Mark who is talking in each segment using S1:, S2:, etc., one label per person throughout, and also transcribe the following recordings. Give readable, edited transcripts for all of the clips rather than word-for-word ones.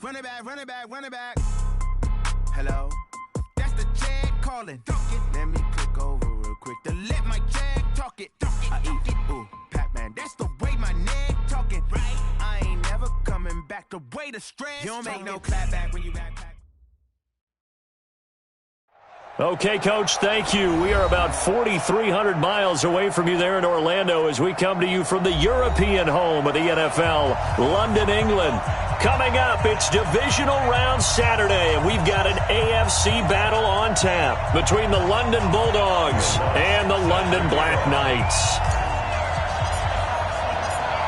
S1: run it back, run it back, run it back. Hello, that's the Jag calling. Let me click over real quick to let my Jag talk it. I eat, ooh, Pac-Man, that's the way my neck talking. Right, I ain't never coming back the way the stress. You don't make no clap back when you backpack.
S2: Okay, Coach, thank you. We are about 4,300 miles away from you there in Orlando as we come to you from the European home of the NFL, London, England. Coming up, it's Divisional Round Saturday, and we've got an AFC battle on tap between the London Bulldogs and the London Black Knights.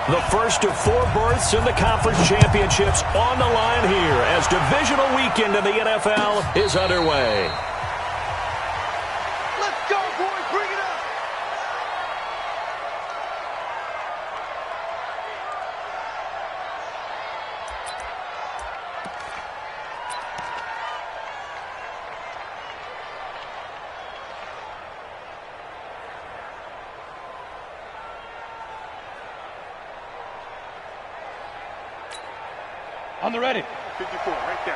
S2: The first of 4 berths in the conference championships on the line here as divisional weekend in the NFL is underway.
S3: On the ready.
S4: 54, right there.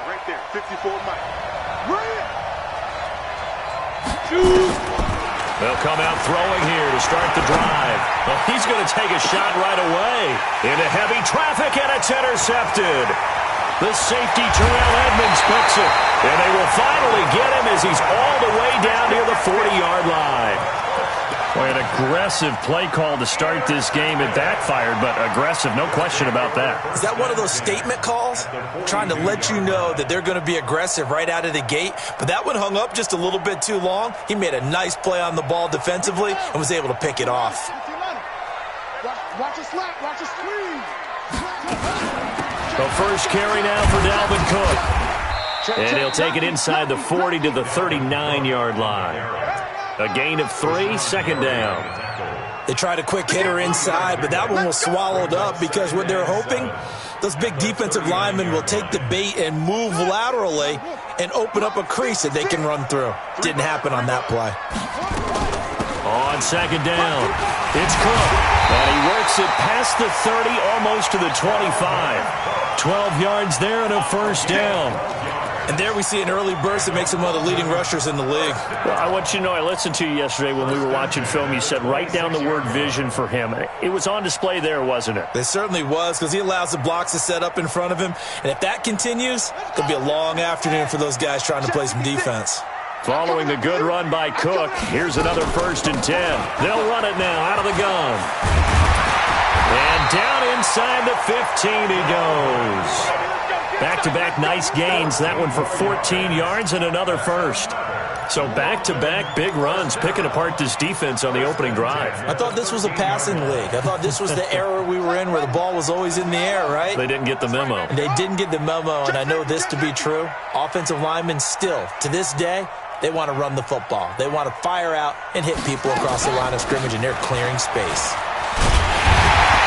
S4: 54, Mike. Run!
S2: They'll come out throwing here to start the drive. Well, he's going to take a shot right away. Into heavy traffic, and it's intercepted. The safety, Terrell Edmonds, picks it. And they will finally get him as he's all the way down near the 40-yard line. Boy, an aggressive play call to start this game. It backfired, but aggressive, no question about that.
S5: Is that one of those statement calls? Trying to let you know that they're going to be aggressive right out of the gate, but that one hung up just a little bit too long. He made a nice play on the ball defensively and was able to pick it off.
S4: Watch a slap, watch a screen.
S2: The first carry now for Dalvin Cook. And he'll take it inside the 40 to the 39-yard line. A gain of 3, second down.
S5: They tried a quick hitter inside, but that one was swallowed up because what they're hoping, those big defensive linemen will take the bait and move laterally and open up a crease that they can run through. Didn't happen on that play.
S2: On second down, it's Cook. And he works it past the 30, almost to the 25. 12 yards there and a first down.
S5: And there we see an early burst that makes him one of the leading rushers in the league.
S2: Well, I want you to know, I listened to you yesterday when we were watching film. You said write down the word vision for him. It was on display there, wasn't it?
S5: It certainly was, because he allows the blocks to set up in front of him. And if that continues, it'll be a long afternoon for those guys trying to play some defense.
S2: Following the good run by Cook, here's another 1st and 10. They'll run it now out of the gun. And down inside the 15 he goes. Back-to-back nice gains. That one for 14 yards and another first. So back-to-back big runs, picking apart this defense on the opening drive.
S5: I thought this was a passing league. I thought this was the era we were in where the ball was always in the air, right?
S2: They didn't get the memo.
S5: And they didn't get the memo, and I know this to be true. Offensive linemen still, to this day, they want to run the football. They want to fire out and hit people across the line of scrimmage, and they're clearing space.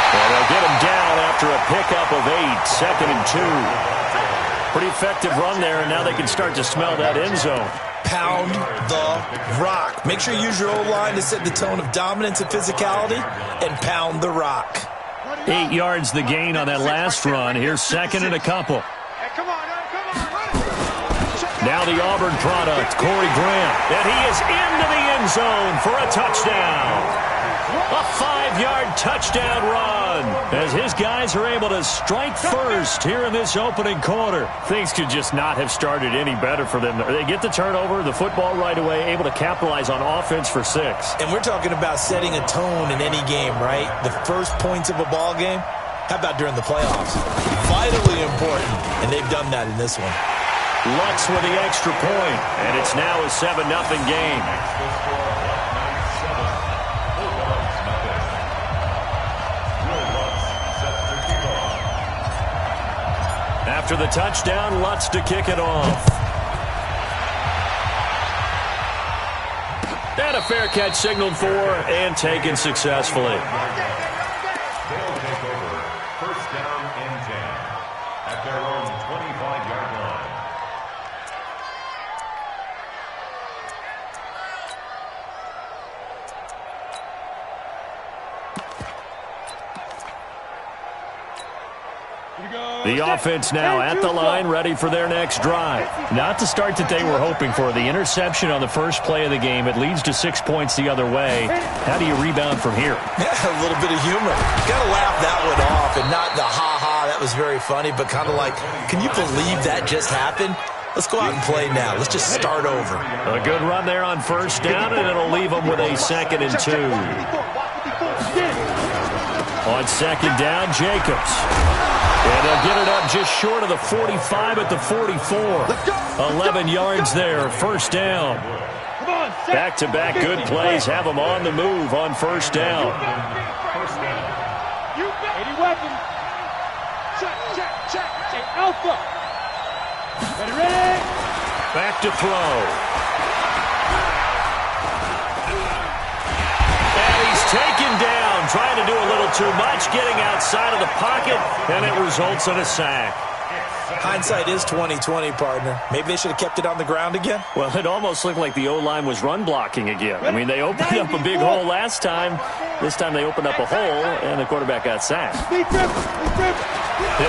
S2: Well, they'll get him down after a pickup of 8, 2nd and 2. Pretty effective run there, and now they can start to smell that end zone.
S5: Pound the rock. Make sure you use your O-line to set the tone of dominance and physicality, and pound the rock.
S2: 8 yards the gain on that last run. Here's 2nd and a couple. Now the Auburn product, Corey Grant. And he is into the end zone for a touchdown. A 5-yard touchdown run as his guys are able to strike first here in this opening quarter. Things could just not have started any better for them. They get the turnover, the football right away, able to capitalize on offense for 6.
S5: And we're talking about setting a tone in any game, right? The first points of a ball game. How about during the playoffs? Vitally important, and they've done that in this one.
S2: Lutz with the extra point, and it's now a 7-0 game. After the touchdown, Lutz to kick it off. And a fair catch signaled for and taken successfully.
S6: First down and 10 at their own 25-yard line.
S2: The offense now at the line, ready for their next drive. Not the start that they were hoping for. The interception on the first play of the game. It leads to 6 points the other way. How do you rebound from here?
S5: Yeah, a little bit of humor. Got to laugh that one off, and not the ha-ha, that was very funny, but kind of like, can you believe that just happened? Let's go out and play now. Let's just start over.
S2: A good run there on first down, and it'll leave them with a 2nd and 2. On second down, Jacobs. And they'll get it up just short of the 45 at the 44. 11 yards there, first down. Back-to-back good plays have them on the move on first down.
S3: 80 weapons. Check. Alpha. Ready.
S2: Back to throw. And he's taken down, trying to do a little too much, getting outside of the pocket, and it results in a sack.
S5: Hindsight is 20/20, partner. Maybe they should have kept it on the ground again.
S2: Well, it almost looked like the O-line was run blocking again. I mean, they opened up a big hole last time. This time they opened up a hole, and the quarterback got sacked. He'll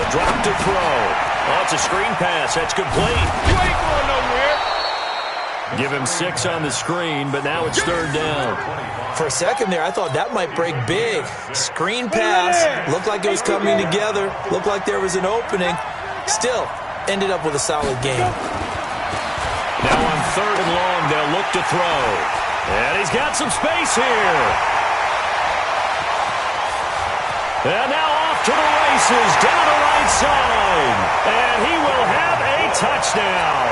S2: drop to throw. Oh, it's a screen pass. That's complete.
S3: You ain't going nowhere.
S2: Give him 6 on the screen, but now it's third down.
S5: For a second there, I thought that might break big. Screen pass. Looked like it was coming together. Looked like there was an opening. Still, ended up with a solid game.
S2: Now on third and long, they'll look to throw. And he's got some space here. And now off to the races, down the right side. And he will have a touchdown.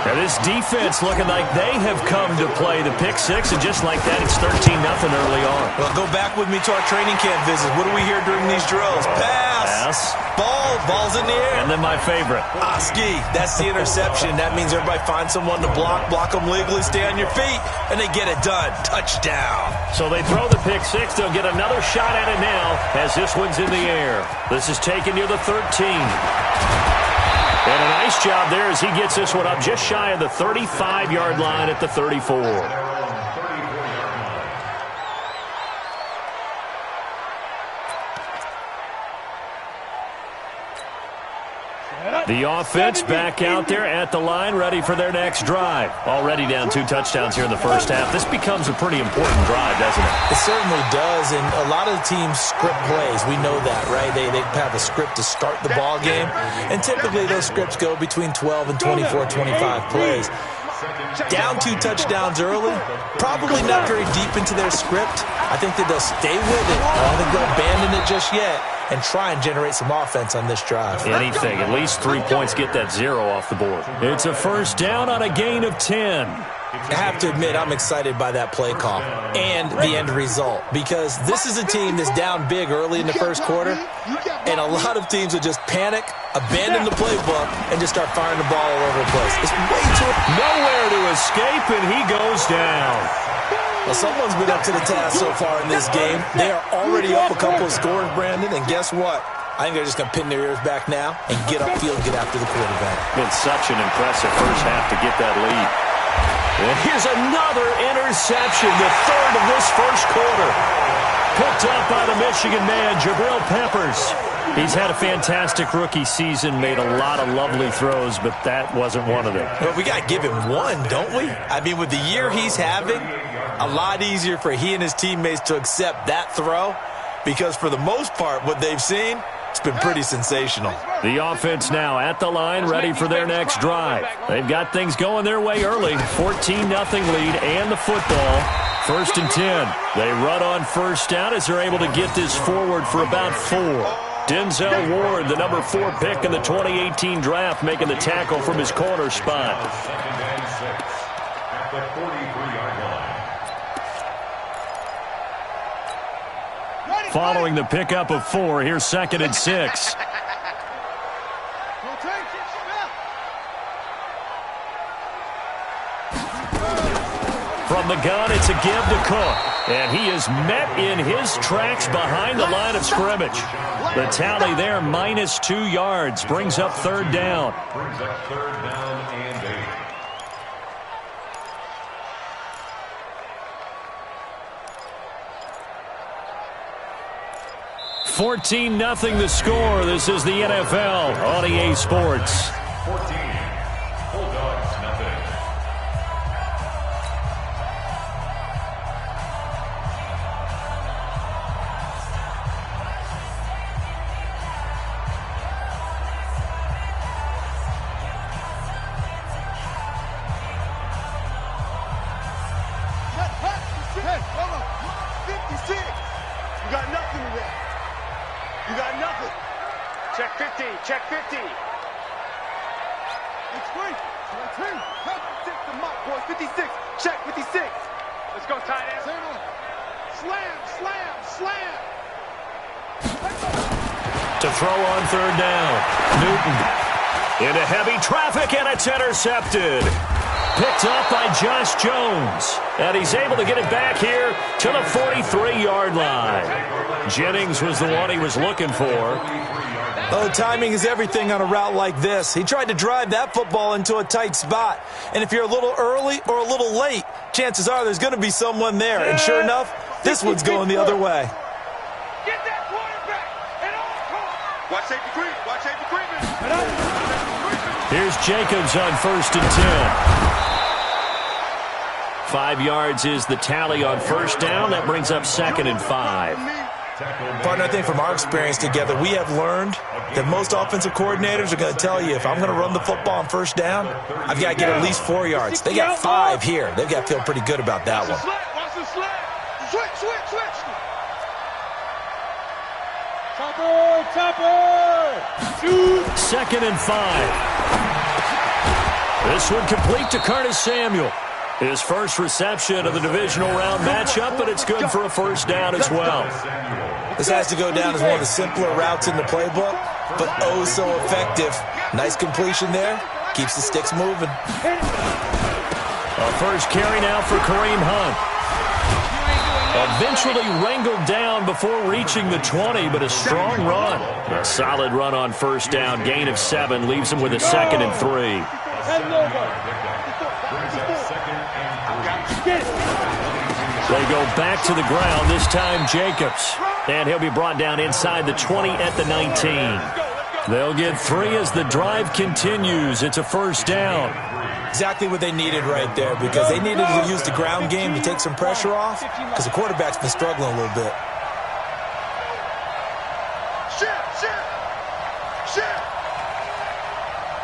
S2: Now this defense looking like they have come to play the pick six, and just like that, it's 13-0 early on.
S5: Well, go back with me to our training camp visit. What do we hear during these drills? Pass. Ball's in the air.
S2: And then my favorite.
S5: Oski, that's the interception. That means everybody finds someone to block them legally, stay on your feet, and they get it done. Touchdown.
S2: So they throw the pick six. They'll get another shot at it now as this one's in the air. This is taken near the 13. And a nice job there as he gets this one up just shy of the 35-yard line at the 34. The offense back out there at the line, ready for their next drive. Already down 2 touchdowns here in the first half. This becomes a pretty important drive, doesn't it?
S5: It certainly does, and a lot of the teams script plays. We know that, right? They have a script to start the ball game, and typically those scripts go between 12 and 24, 25 plays. Down 2 touchdowns early, probably not very deep into their script. I think that they'll stay with it. I don't think they'll abandon it just yet and try and generate some offense on this drive.
S2: Anything, at least 3 points, get that 0 off the board. It's a first down on a gain of 10.
S5: I have to admit, I'm excited by that play call and the end result, because this is a team that's down big early in the first quarter, and a lot of teams will just panic, abandon the playbook, and just start firing the ball all over the place. It's way too...
S2: Nowhere to escape, and he goes down.
S5: Well, someone's been up to the task so far in this game. They are already up a couple of scores, Brandon, and guess what? I think they're just going to pin their ears back now and get upfield and get after the quarterback.
S2: Been such an impressive first half to get that lead. And here's another interception, the third of this first quarter. Picked up by the Michigan man, Jabril Peppers. He's had a fantastic rookie season, made a lot of lovely throws, but that wasn't one of them.
S5: Well, we got to give him one, don't we? I mean, with the year he's having, a lot easier for he and his teammates to accept that throw, because for the most part, what they've seen, it's been pretty sensational.
S2: The offense now at the line, ready for their next drive. They've got things going their way early. 14-0 lead and the football. First and 10. They run on first down as they're able to get this forward for about 4. Denzel Ward, the number 4 pick in the 2018 draft, making the tackle from his corner spot.
S6: At the 43-yard line.
S2: Following the pickup of 4, here's 2nd and 6. From the gun, it's a give to Cook. And he is met in his tracks behind the line of scrimmage. The tally there, minus 2 yards, brings up third down.
S6: Brings up third down and 8.
S2: 14-0 the score. This is the NFL on EA Sports.
S6: 14. Bulldogs, nothing.
S4: Hey, hold on. 56. You got nothing in there. You got nothing.
S7: Check 50. Check 50.
S4: It's free. Take the mark, boys. 56. Check 56.
S7: Let's go, tight end.
S4: Turn on. Slam, slam, slam.
S2: To throw on third down. Newton into heavy traffic, and it's intercepted. Picked up by Josh Jones. And he's able to get it back here to the 43-yard line. Jennings was the one he was looking for.
S5: Oh, timing is everything on a route like this. He tried to drive that football into a tight spot. And if you're a little early or a little late, chances are there's going to be someone there. And sure enough, this one's going the other way.
S7: Get that quarterback and all.
S4: Watch safety creep. Watch safety creeping.
S2: Here's Jacobs on 1st and 10. 5 yards is the tally on first down. That brings up 2nd and 5.
S5: Partner, I think from our experience together, we have learned that most offensive coordinators are going to tell you, if I'm going to run the football on first down, I've got to get at least 4 yards. They got 5 here. They've got to feel pretty good about that one.
S4: Watch the slap. Switch.
S3: Chopper. Shoot.
S2: 2nd and 5. This one complete to Curtis Samuel. His first reception of the divisional round matchup, but it's good for a first down as well.
S5: This has to go down as one of the simpler routes in the playbook, but oh so effective. Nice completion there. Keeps the sticks moving.
S2: A first carry now for Kareem Hunt. Eventually wrangled down before reaching the 20, but a strong run. A solid run on first down. Gain of 7 leaves him with a 2nd and 3. They go back to the ground, this time Jacobs. And he'll be brought down inside the 20 at the 19. They'll get 3 as the drive continues. It's a first down.
S5: Exactly what they needed right there, because they needed to use the ground game to take some pressure off, because the quarterback's been struggling a little bit.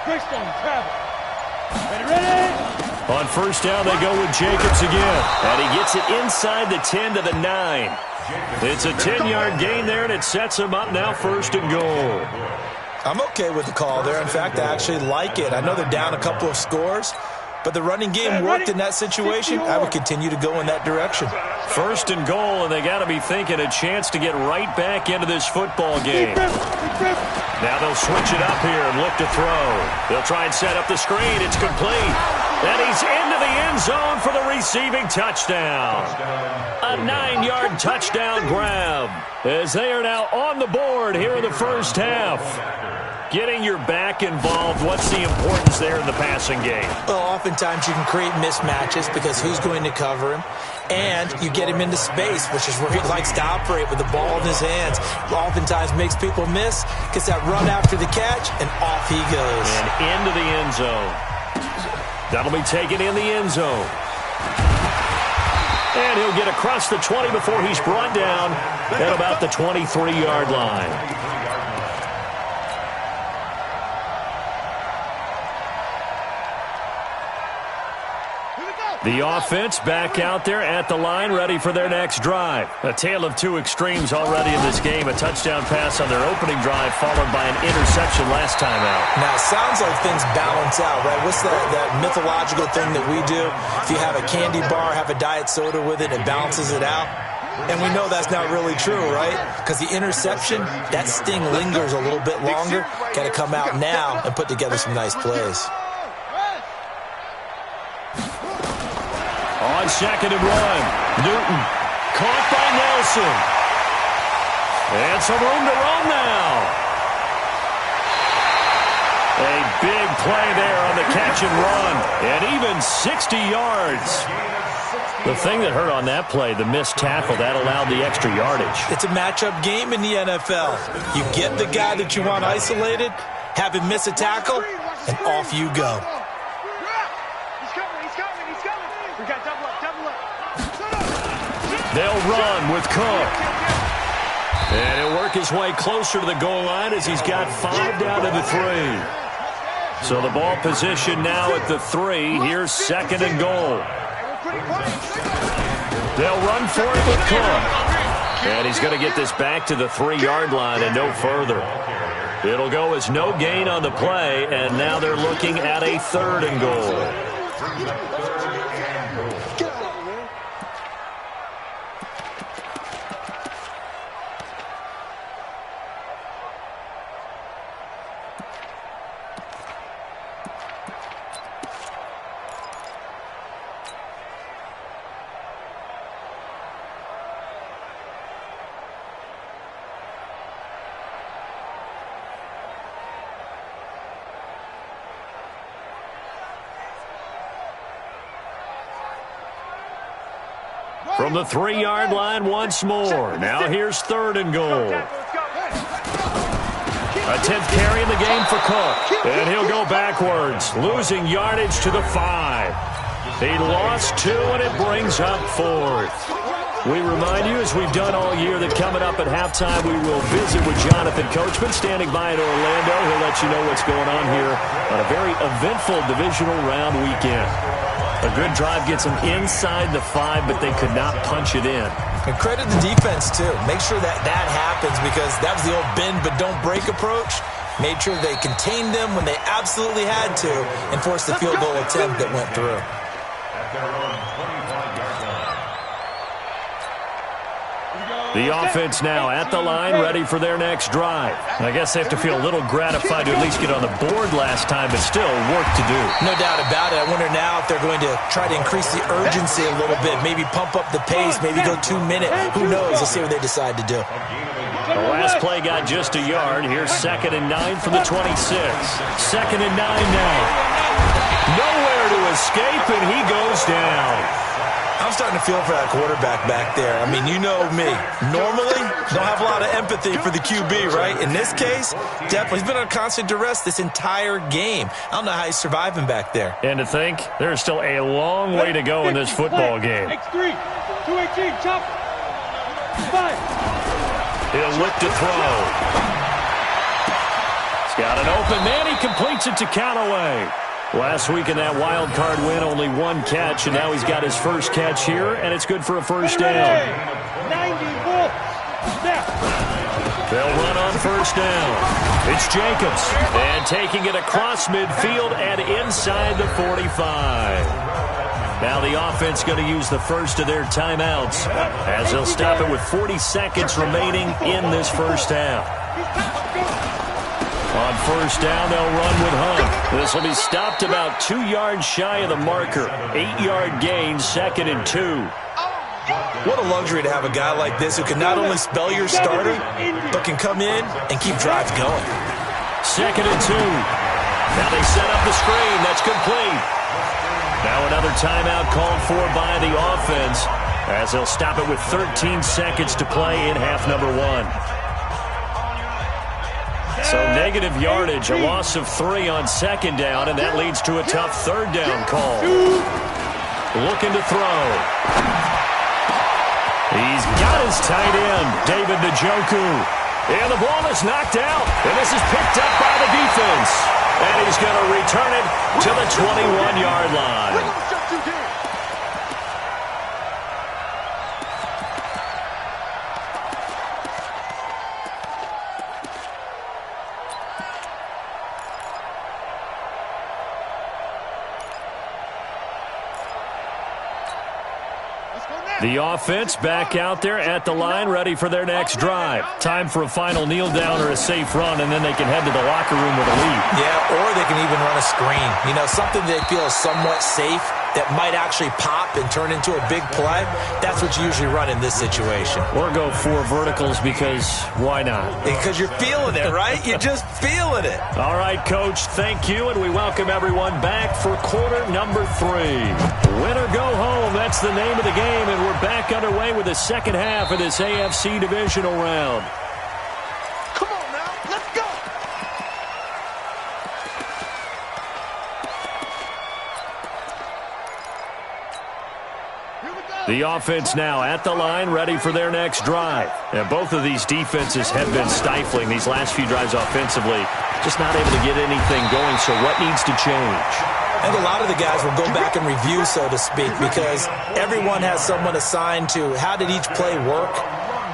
S3: Christian, travel. Ready?
S2: On first down, they go with Jacobs again. And he gets it inside the 10 to the 9. It's a 10-yard gain there, and it sets him up now 1st and goal.
S5: I'm okay with the call there. In fact, I actually like it. I know they're down a couple of scores, but the running game worked in that situation. I would continue to go in that direction.
S2: 1st and goal, and they got to be thinking a chance to get right back into this football game. Now they'll switch it up here and look to throw. They'll try and set up the screen. It's complete. And he's into the end zone for the receiving touchdown. A 9-yard touchdown grab, as they are now on the board here in the first half. Getting your back involved, what's the importance there in the passing game?
S5: Well, oftentimes you can create mismatches because who's going to cover him? And you get him into space, which is where he likes to operate with the ball in his hands. Oftentimes makes people miss, gets that run after the catch, and off he goes.
S2: And into the end zone. That'll be taken in the end zone. And he'll get across the 20 before he's brought down at about the 23-yard line. The offense back out there at the line, ready for their next drive. A tale of two extremes already in this game. A touchdown pass on their opening drive, followed by an interception last time out.
S5: Now, it sounds like things balance out, right? What's that mythological thing that we do? If you have a candy bar, have a diet soda with it, it balances it out. And we know that's not really true, right? Because the interception, that sting lingers a little bit longer. Got to come out now and put together some nice plays.
S2: On 2nd and 1, Newton caught by Nelson. And some room to run now. A big play there on the catch and run. And even 60 yards. The thing that hurt on that play, the missed tackle, that allowed the extra yardage.
S5: It's a matchup game in the NFL. You get the guy that you want isolated, have him miss a tackle, and off you go.
S7: He's coming. We got double up.
S2: They'll run with Cook. And he'll work his way closer to the goal line as he's got 5 down to the 3. So the ball position now at the 3. Here's 2nd and goal. They'll run for it with Cook. And he's going to get this back to the 3-yard line and no further. It'll go as no gain on the play, and now they're looking at a 3rd and goal. From the 3-yard line once more. Now here's 3rd and goal. A 10th carry in the game for Cook. And he'll go backwards, losing yardage to the 5. He lost 2, and it brings up 4th. We remind you, as we've done all year, that coming up at halftime, we will visit with Jonathan Coachman, standing by in Orlando. He'll let you know what's going on here on a very eventful divisional round weekend. A good drive gets them inside the 5, but they could not punch it in.
S5: And credit the defense, too. Make sure that happens, because that was the old bend but don't break approach. Made sure they contained them when they absolutely had to and forced the field goal attempt that went through.
S2: The offense now at the line, ready for their next drive. I guess they have to feel a little gratified to at least get on the board last time, but still work to do.
S5: No doubt about it. I wonder now if they're going to try to increase the urgency a little bit, maybe pump up the pace, maybe go 2-minute. Who knows? Let's see what they decide to do.
S2: The last play got just a yard. Here's 2nd and 9 from the 26. 2nd and 9 now. Nowhere to escape, and he goes down.
S5: I'm starting to feel for that quarterback back there. I mean, you know me. Normally, don't have a lot of empathy for the QB, right? In this case, definitely. He's been on constant duress this entire game. I don't know how he's surviving back there.
S2: And to think, there's still a long way to go in this football game.
S3: X3, 218, chop. 5.
S2: He'll look to throw. He's got an open man. He completes it to Callaway. Last week in that wild card win, only 1 catch, and now he's got his first catch here, and it's good for a first down.
S3: 94.
S2: They'll run on first down. It's Jacobs, and taking it across midfield and inside the 45. Now the offense going to use the first of their timeouts as they'll stop it with 40 seconds remaining in this first half. On first down, they'll run with Hunt. This will be stopped about 2 yards shy of the marker. 8-yard gain, 2nd and 2.
S5: What a luxury to have a guy like this who can not only spell your starter, but can come in and keep drives going.
S2: 2nd and 2. Now they set up the screen. That's complete. Now another timeout called for by the offense as they'll stop it with 13 seconds to play in half number 1. So negative yardage, a loss of 3 on 2nd down, and that leads to a tough 3rd down call. Looking to throw. He's got his tight end, David Njoku. And the ball is knocked out, and this is picked up by the defense. And he's going to return it to the 21-yard line. The offense back out there at the line, ready for their next drive. Time for a final kneel down or a safe run, and then they can head to the locker room with a lead.
S5: Yeah, or they can even run a screen. You know, something they feel is somewhat safe that might actually pop and turn into a big play, that's what you usually run in this situation.
S2: Or go 4 verticals because why not?
S5: Because you're feeling it, right? You're just feeling it.
S2: All right, Coach, thank you, and we welcome everyone back for quarter number 3. Win or go home, that's the name of the game, and we're back underway with the second half of this AFC divisional round.
S4: Come on now, let's go.
S2: The offense now at the line, ready for their next drive. And both of these defenses have been stifling these last few drives offensively. Just not able to get anything going, so what needs to change?
S5: I think a lot of the guys will go back and review, so to speak, because everyone has someone assigned to how did each play work.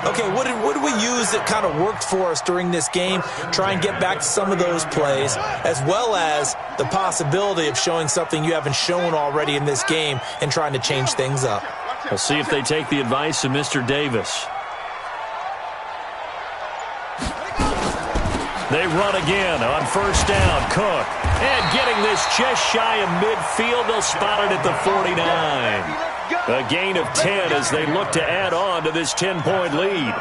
S5: Okay, what did we use that kind of worked for us during this game? Try and get back to some of those plays, as well as the possibility of showing something you haven't shown already in this game and trying to change things up.
S2: We'll see if they take the advice of Mr. Davis. They run again on first down. Cook. And getting this just shy of midfield. They'll spot it at the 49. A gain of 10 as they look to add on to this 10-point lead.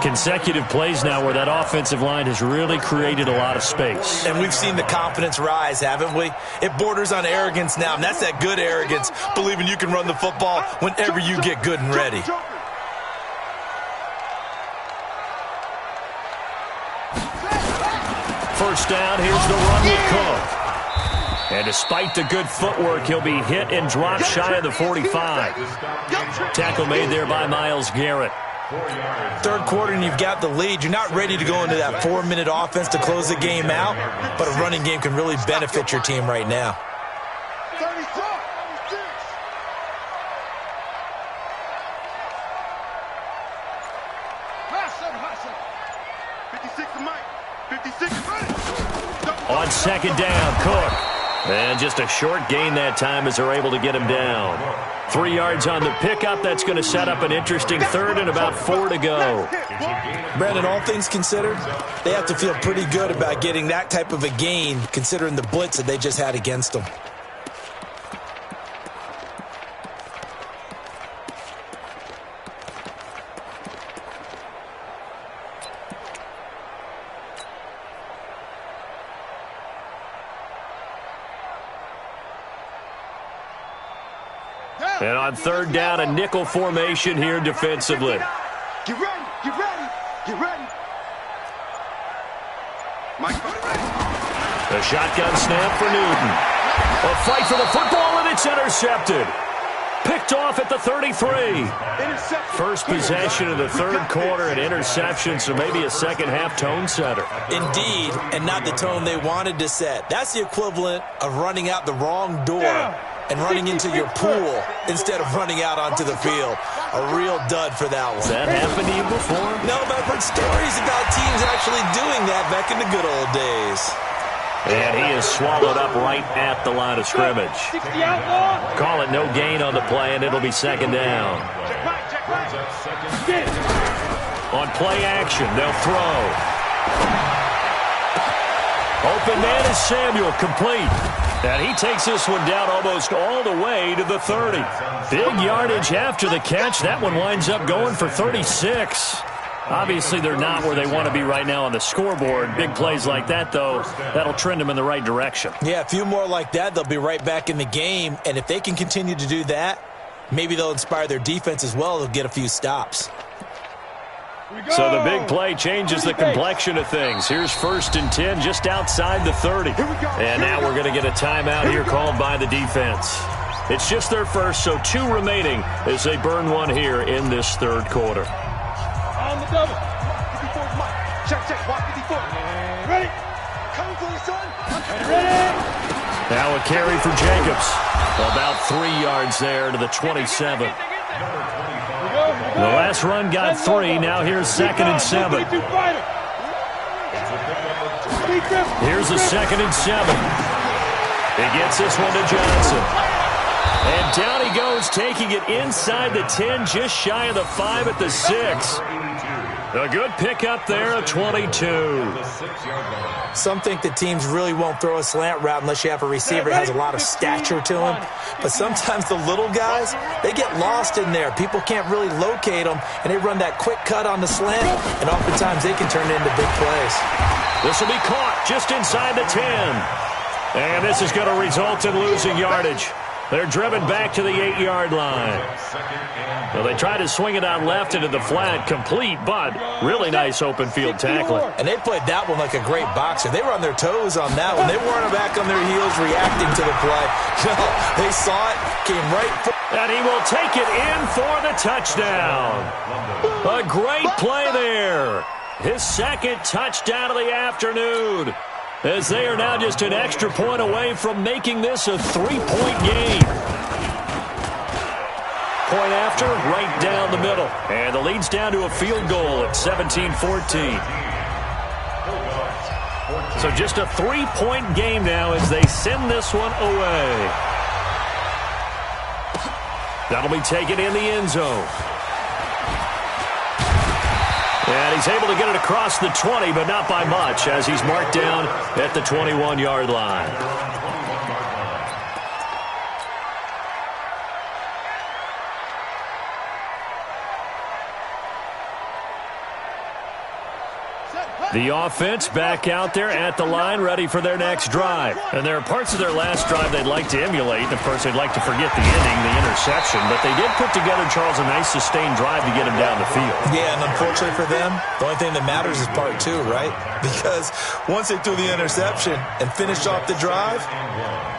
S2: Consecutive plays now where that offensive line has really created a lot of space.
S5: And we've seen the confidence rise, haven't we? It borders on arrogance now, and that's that good arrogance, believing you can run the football whenever you get good and ready.
S2: First down, here's the run with Cook. And despite the good footwork, he'll be hit and dropped shy of the 45. Tackle made there by Myles Garrett.
S5: Third quarter and you've got the lead. You're not ready to go into that 4-minute offense to close the game out, but a running game can really benefit your team right now.
S4: 36.
S2: On second down, Cook. And just a short gain that time as they're able to get him down. 3 yards on the pickup. That's going to set up an interesting third and about 4 to go.
S5: Brandon, all things considered, they have to feel pretty good about getting that type of a gain considering the blitz that they just had against them.
S2: And on third down, a nickel formation here defensively.
S4: Get ready, get ready, get ready.
S2: A shotgun snap for Newton. A fight for the football, and it's intercepted. Picked off at the 33. First possession of the third quarter, an interception, so maybe a second-half tone setter.
S5: Indeed, and not the tone they wanted to set. That's the equivalent of running out the wrong door and running into your pool instead of running out onto the field. A real dud for that one.
S2: Has that happened to you before?
S5: No, but I've heard stories about teams actually doing that back in the good old days.
S2: And he is swallowed up right at the line of scrimmage. Call it no gain on the play, and it'll be second down. On play action, they'll throw. Open man is Samuel, complete. And he takes this one down almost all the way to the 30. Big yardage after the catch. That one winds up going for 36. Obviously, they're not where they want to be right now on the scoreboard. Big plays like that, though, that'll trend them in the right direction.
S5: Yeah, a few more like that, they'll be right back in the game. And if they can continue to do that, maybe they'll inspire their defense as well. They'll get a few stops.
S2: So the big play changes the complexion of things. Here's first and 10 just outside the 30. And now we're going to get a timeout here called by the defense. It's just their first, so 2 remaining as they burn one here in this third quarter.
S3: On the double.
S4: 54 is mine. Check, check. Watch 54. Ready? Coming for you, son.
S3: Ready?
S2: Now a carry for Jacobs. About 3 yards there to the 27. The last run got 3. Now here's second and 7. Here's a second and 7. He gets this one to Johnson. And down he goes, taking it inside the 10, just shy of the 5 at the 6. A good pickup there, a 22.
S5: Some think the teams really won't throw a slant route unless you have a receiver that has a lot of stature to him. But sometimes the little guys, they get lost in there. People can't really locate them, and they run that quick cut on the slant, and oftentimes they can turn it into big plays.
S2: This will be caught just inside the 10. And this is going to result in losing yardage. They're driven back to the 8-yard line. Well, they tried to swing it out left into the flat, complete, but really nice open field tackling.
S5: And they played that one like a great boxer. They were on their toes on that one. They weren't back on their heels reacting to the play. No, they saw it, came right for it.
S2: And he will take it in for the touchdown. A great play there. His second touchdown of the afternoon, as they are now just an extra point away from making this a 3-point game. Point after, right down the middle. And the lead's down to a field goal at 17-14. So just a 3-point game now as they send this one away. That'll be taken in the end zone. And he's able to get it across the 20, but not by much, as he's marked down at the 21-yard line. The offense back out there at the line, ready for their next drive. And there are parts of their last drive they'd like to emulate. And, of course, they'd like to forget the ending, the interception. But they did put together, Charles, a nice sustained drive to get him down the field.
S5: Yeah, and unfortunately for them, the only thing that matters is part 2, right? Because once they threw the interception and finished off the drive,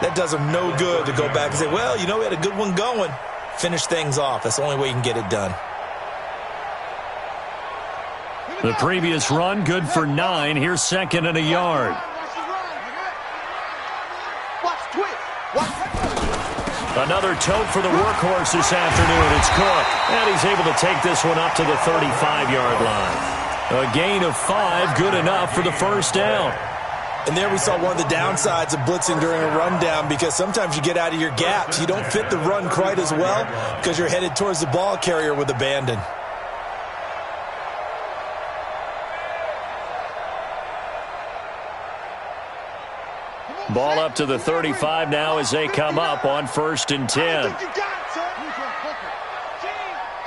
S5: that does them no good to go back and say, well, you know, we had a good one going. Finish things off. That's the only way you can get it done.
S2: The previous run, good for 9. Here's second and a yard. Another tote for the workhorse this afternoon. It's Cook. And he's able to take this one up to the 35-yard line. A gain of 5, good enough for the first down.
S5: And there we saw one of the downsides of blitzing during a rundown, because sometimes you get out of your gaps. You don't fit the run quite as well because you're headed towards the ball carrier with abandon.
S2: Ball up to the 35 now as they come up on 1st and 10.
S7: Check 13.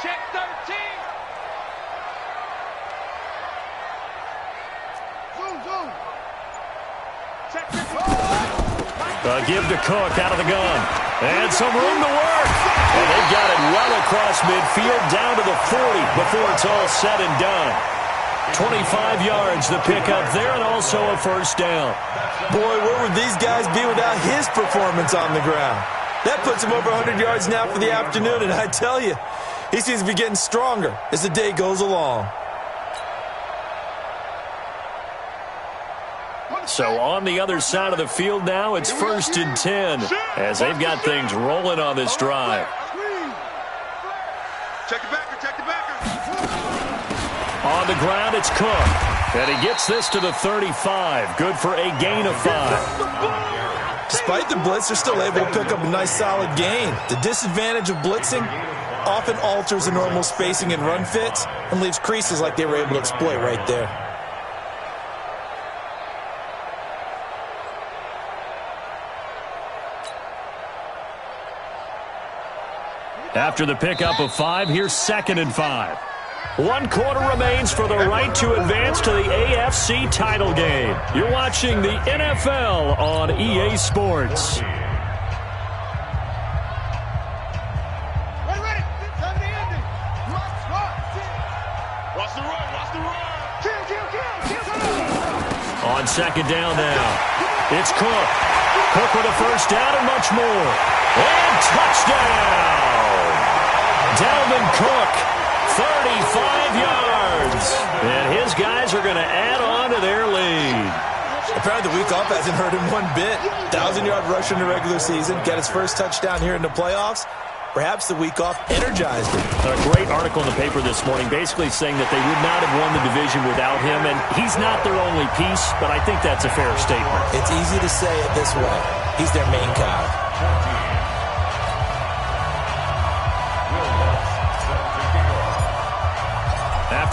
S7: Check 15.
S2: Give to Cook out of the gun. And some room to work. And they've got it well across midfield down to the 40 before it's all said and done. 25 yards the pickup there, and also a first down.
S5: Boy, where would these guys be without his performance on the ground? That puts him over 100 yards now for the afternoon, and I tell you, he seems to be getting stronger as the day goes along.
S2: So on the other side of the field now, it's 1st and 10 as they've got things rolling on this drive.
S4: Check the backer, check the backer.
S2: On the ground, it's Cook. And he gets this to the 35. Good for a gain of 5.
S5: Despite the blitz, they're still able to pick up a nice solid gain. The disadvantage of blitzing often alters the normal spacing and run fits and leaves creases like they were able to exploit right there.
S2: After the pickup of 5, here's 2nd and 5. 1 quarter remains for the right to advance to the AFC title game. You're watching the NFL on EA Sports.
S7: Ready. Time to end it. Watch the run. Kill.
S2: On 2nd down now, it's Cook. Cook with a first down and much more. And touchdown! Dalvin Cook. 35 yards. And his guys are going to add on to their lead.
S5: Apparently the week off hasn't hurt him one bit. 1,000-yard rush in the regular season. Got his first touchdown here in the playoffs. Perhaps the week off energized him.
S2: A great article in the paper this morning basically saying that they would not have won the division without him. And he's not their only piece, but I think that's a fair statement.
S5: It's easy to say it this way. He's their main guy.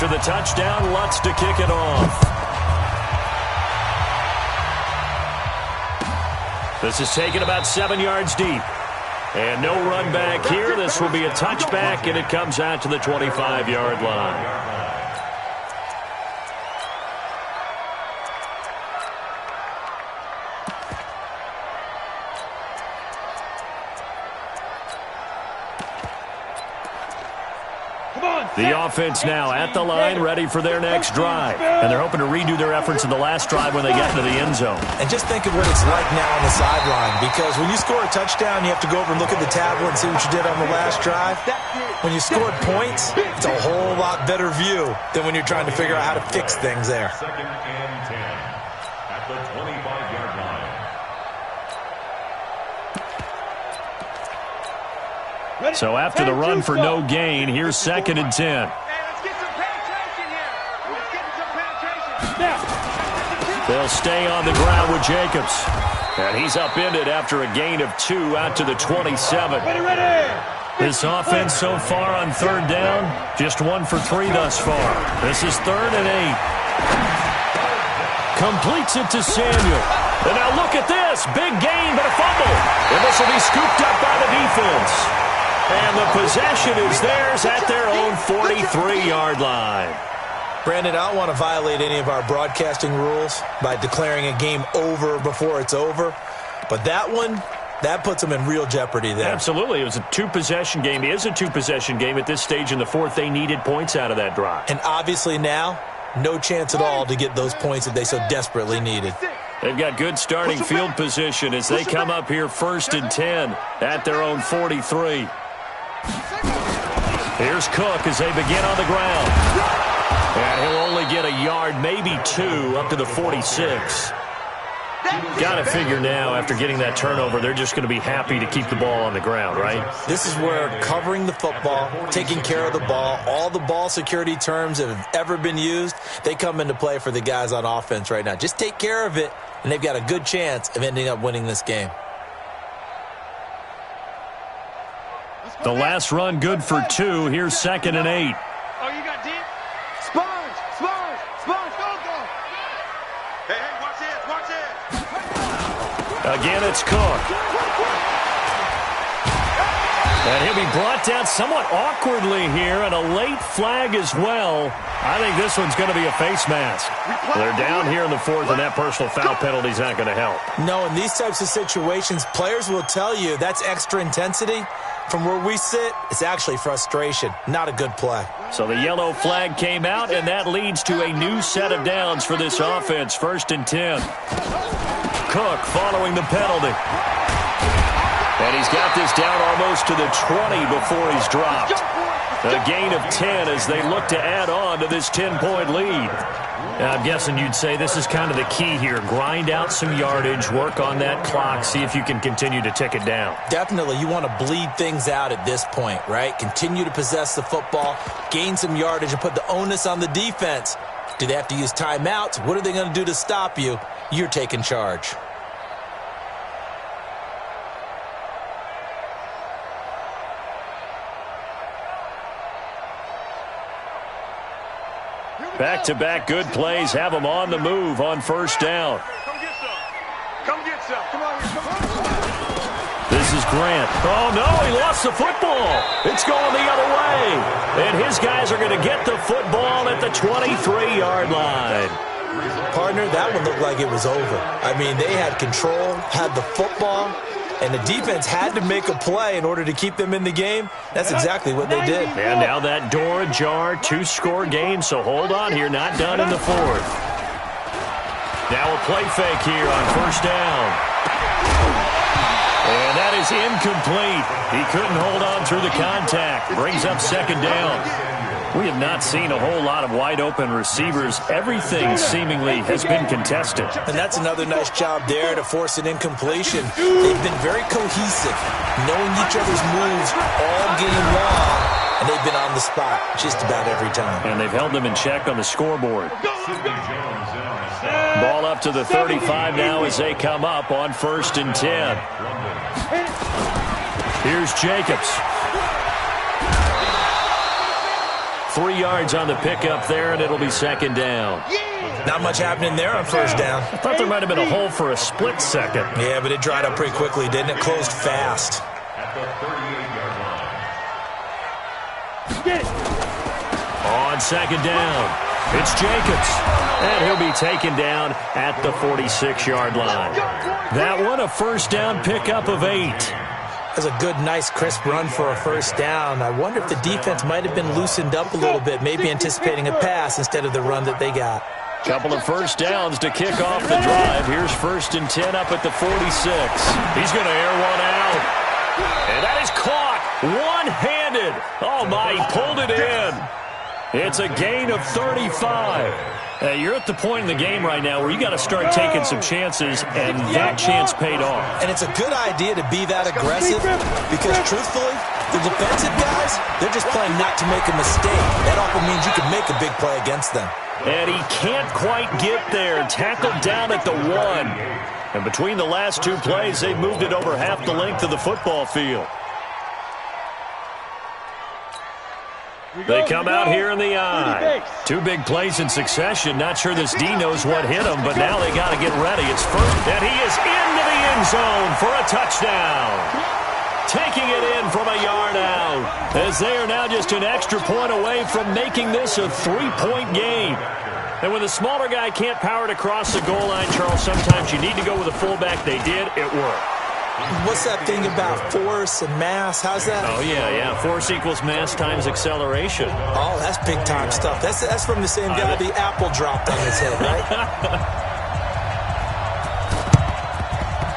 S2: after the touchdown, Lutz to kick it off. This is taken about 7 yards deep. And no run back here. This will be a touchback, and it comes out to the 25-yard line. The offense now at the line, ready for their next drive. And they're hoping to redo their efforts in the last drive when they get into the end zone.
S5: And just think of what it's like now on the sideline, because when you score a touchdown, you have to go over and look at the tablet and see what you did on the last drive. When you scored points, it's a whole lot better view than when you're trying to figure out how to fix things there.
S6: 2nd and 10 at the 25-yard line.
S2: So after the run for no gain, here's 2nd and 10.
S7: Hey, let's get some penetration here. Let's get some penetration. Now.
S2: They'll stay on the ground with Jacobs. And he's upended after a gain of 2 out to the 27.
S3: Ready.
S2: This offense so far on 3rd down, just 1 for 3 thus far. This is 3rd and 8. Completes it to Samuel. And now look at this. Big gain, but a fumble. And this will be scooped up by the defense. And the possession is theirs at their own 43-yard line.
S5: Brandon, I don't want to violate any of our broadcasting rules by declaring a game over before it's over. But that one, that puts them in real jeopardy there.
S2: Absolutely. It was a 2-possession game. It is a 2-possession game at this stage in the 4th. They needed points out of that drive.
S5: And obviously now, no chance at all to get those points that they so desperately needed.
S2: They've got good starting field position as they come up here 1st and 10 at their own 43. Here's Cook as they begin on the ground. And he'll only get a yard, maybe 2, up to the 46. Got to figure now, after getting that turnover, they're just going to be happy to keep the ball on the ground, right?
S5: This is where covering the football, taking care of the ball, all the ball security terms that have ever been used, they come into play for the guys on offense right now. Just take care of it, and they've got a good chance of ending up winning this game.
S2: The last run good for 2. Here's 2nd and 8.
S7: Oh, you got deep?
S4: Sponge, go. Hey, watch it.
S2: Again, it's Cook. And he'll be brought down somewhat awkwardly here, and a late flag as well. I think this one's going to be a face mask. They're down here in the 4th, and that personal foul penalty is not going to help.
S5: No, in these types of situations, players will tell you that's extra intensity. From where we sit, it's actually frustration. Not a good play.
S2: So the yellow flag came out, and that leads to a new set of downs for this offense. 1st and 10. Cook following the penalty. And he's got this down almost to the 20 before he's dropped. A gain of 10 as they look to add on to this 10-point lead. I'm guessing you'd say this is kind of the key here. Grind out some yardage, work on that clock, see if you can continue to tick it down.
S5: Definitely. You want to bleed things out at this point, right? Continue to possess the football, gain some yardage, and put the onus on the defense. Do they have to use timeouts? What are they going to do to stop you? You're taking charge.
S2: Back-to-back good plays have them on the move on 1st down.
S7: Come get some. Come on here.
S2: This is Grant. Oh, no, he lost the football. It's going the other way. And his guys are going to get the football at the 23-yard line.
S5: Partner, that one looked like it was over. I mean, they had control, had the football, and the defense had to make a play in order to keep them in the game. That's exactly what they did.
S2: And now that door ajar, 2-score game, so hold on here, not done in the 4th. Now a play fake here on 1st down. And that is incomplete. He couldn't hold on through the contact. Brings up 2nd down. We have not seen a whole lot of wide-open receivers. Everything seemingly has been contested.
S5: And that's another nice job there to force an incompletion. They've been very cohesive, knowing each other's moves all game long, and they've been on the spot just about every time.
S2: And they've held them in check on the scoreboard. Ball up to the 35 now as they come up on 1st and 10. Here's Jacobs. 3 yards on the pickup there, and it'll be second down.
S5: Not much happening there on first down.
S2: I thought there might have been a hole for a split second.
S5: Yeah, but it dried up pretty quickly, didn't it? Closed fast.
S6: At the 38-yard line.
S3: Get it.
S2: On second down, it's Jacobs. And he'll be taken down at the 46-yard line. That one, a first down pickup of 8.
S5: That's a good, nice, crisp run for a first down. I wonder if the defense might have been loosened up a little bit, maybe anticipating a pass instead of the run that they got.
S2: Couple of first downs to kick off the drive. Here's 1st and 10 up at the 46. He's going to air one out. And that is caught one-handed. Oh, my, he pulled it in. It's a gain of 35. You're at the point in the game right now where you got to start taking some chances, and that chance paid off.
S5: And it's a good idea to be that aggressive because, truthfully, the defensive guys, they're just playing not to make a mistake. That often means you can make a big play against them.
S2: And he can't quite get there. Tackled down at the 1. And between the last 2 plays, they've moved it over half the length of the football field. They come out here in the I. 2 big plays in succession. Not sure this D knows what hit him, but now they got to get ready. It's first, and he is into the end zone for a touchdown. Taking it in from a yard out, as they are now just an extra point away from making this a 3-point game. And when the smaller guy can't power it across the goal line, Charles, sometimes you need to go with a fullback. They did. It worked.
S5: What's that thing about force and mass? How's that?
S2: Oh, yeah. Force equals mass times acceleration.
S5: Oh, that's big-time stuff. That's from the same guy the apple dropped on his head, right?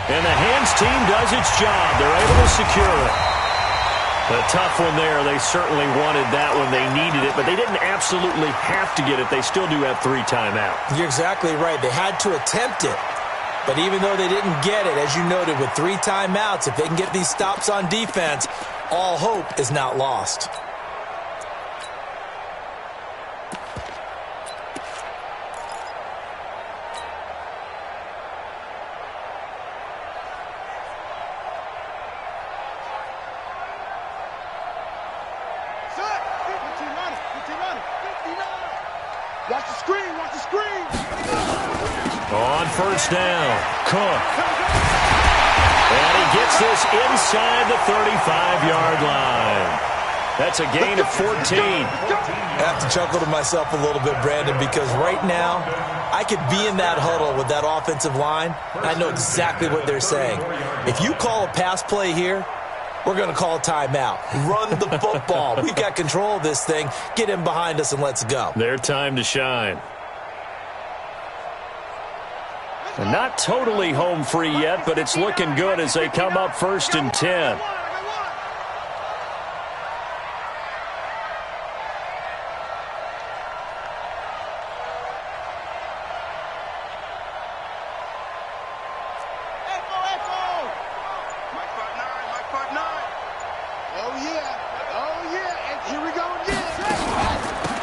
S2: And the hands team does its job. They're able to secure it. A tough one there. They certainly wanted that one. They needed it, but they didn't absolutely have to get it. They still do have 3 timeouts.
S5: You're exactly right. They had to attempt it. But even though they didn't get it, as you noted, with 3 timeouts, if they can get these stops on defense, all hope is not lost.
S4: Watch the screen, watch the screen.
S2: On first down, Cook. And he gets this inside the 35-yard line. That's a gain of 14.
S5: I have to chuckle to myself a little bit, Brandon, because right now I could be in that huddle with that offensive line. I know exactly what they're saying. If you call a pass play here, we're going to call a timeout. Run the football. We've got control of this thing. Get in behind us and let's go.
S2: Their time to shine. And not totally home free yet, but it's looking good as they come up 1st and 10.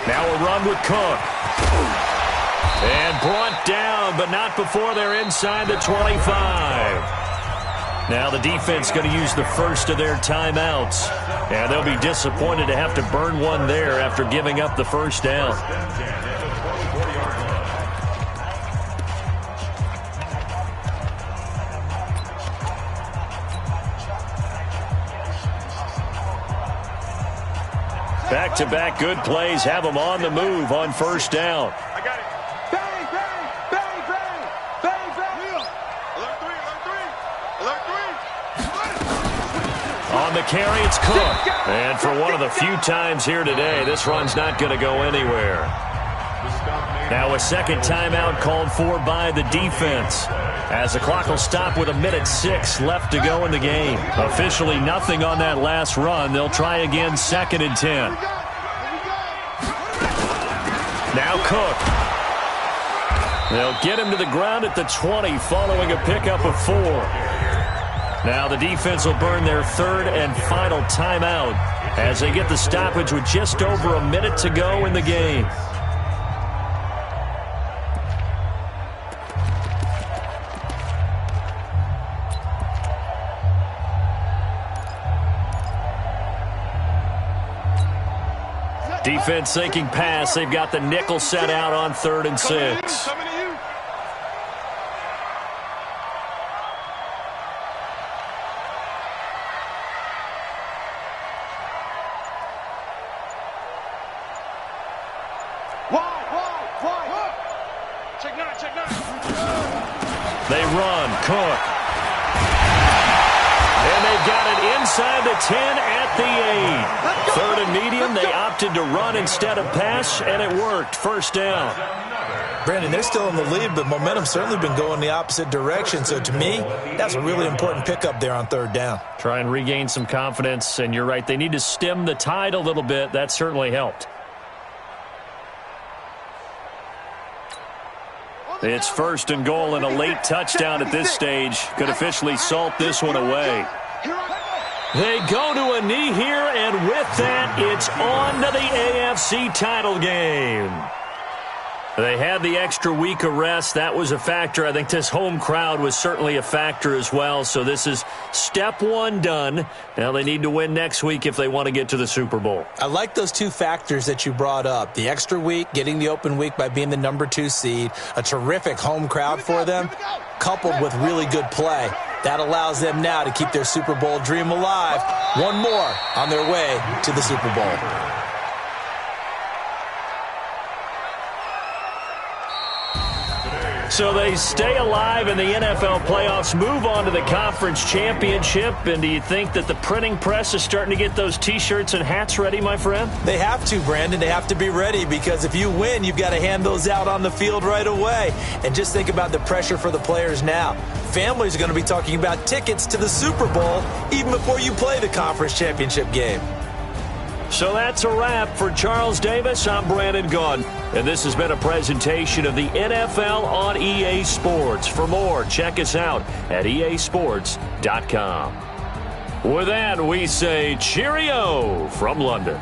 S2: Now a run with Cook. And brought down, but not before they're inside the 25. Now the defense going to use the first of their timeouts. And they'll be disappointed to have to burn one there after giving up the first down. Back-to-back good plays have them on the move on first down.
S4: I got it. Bang, bang, bang, bang, bang, bang. Alert 3, alert 3, alert 3.
S2: On the carry, it's Cook. And for one of the few times here today, this run's not going to go anywhere. Now a second timeout called for by the defense, as the clock will stop with 1:06 left to go in the game. Officially nothing on that last run. They'll try again 2nd and 10. Now Cook. They'll get him to the ground at the 20 following a pickup of 4. Now the defense will burn their 3rd and final timeout as they get the stoppage with just over a minute to go in the game. Defense thinking pass. They've got the nickel set out on 3rd and 6.
S4: Coming to you.
S7: Check nine.
S2: They run. Cook. And they've got it inside the 10 at the 8. 3rd and medium. They opted to run instead of pass, and it worked. First down.
S5: Brandon, they're still in the lead, but momentum's certainly been going the opposite direction. So to me, that's a really important pickup there on 3rd down.
S2: Try and regain some confidence, and you're right. They need to stem the tide a little bit. That certainly helped. It's 1st and goal and a late touchdown at this stage. Could officially salt this one away. They go to a knee here, and with that, it's on to the AFC title game. They had the extra week of rest. That was a factor. I think this home crowd was certainly a factor as well. So this is step 1 done. Now they need to win next week if they want to get to the Super Bowl.
S5: I like those 2 factors that you brought up. The extra week, getting the open week by being the number 2 seed, a terrific home crowd for them, coupled with really good play. That allows them now to keep their Super Bowl dream alive. One more on their way to the Super Bowl.
S2: So they stay alive in the NFL playoffs, move on to the conference championship. And do you think that the printing press is starting to get those T-shirts and hats ready, my friend?
S5: They have to, Brandon. They have to be ready because if you win, you've got to hand those out on the field right away. And just think about the pressure for the players now. Families are going to be talking about tickets to the Super Bowl even before you play the conference championship game.
S2: So that's a wrap for Charles Davis. I'm Brandon Gaudin, and this has been a presentation of the NFL on EA Sports. For more, check us out at easports.com. With that, we say cheerio from London.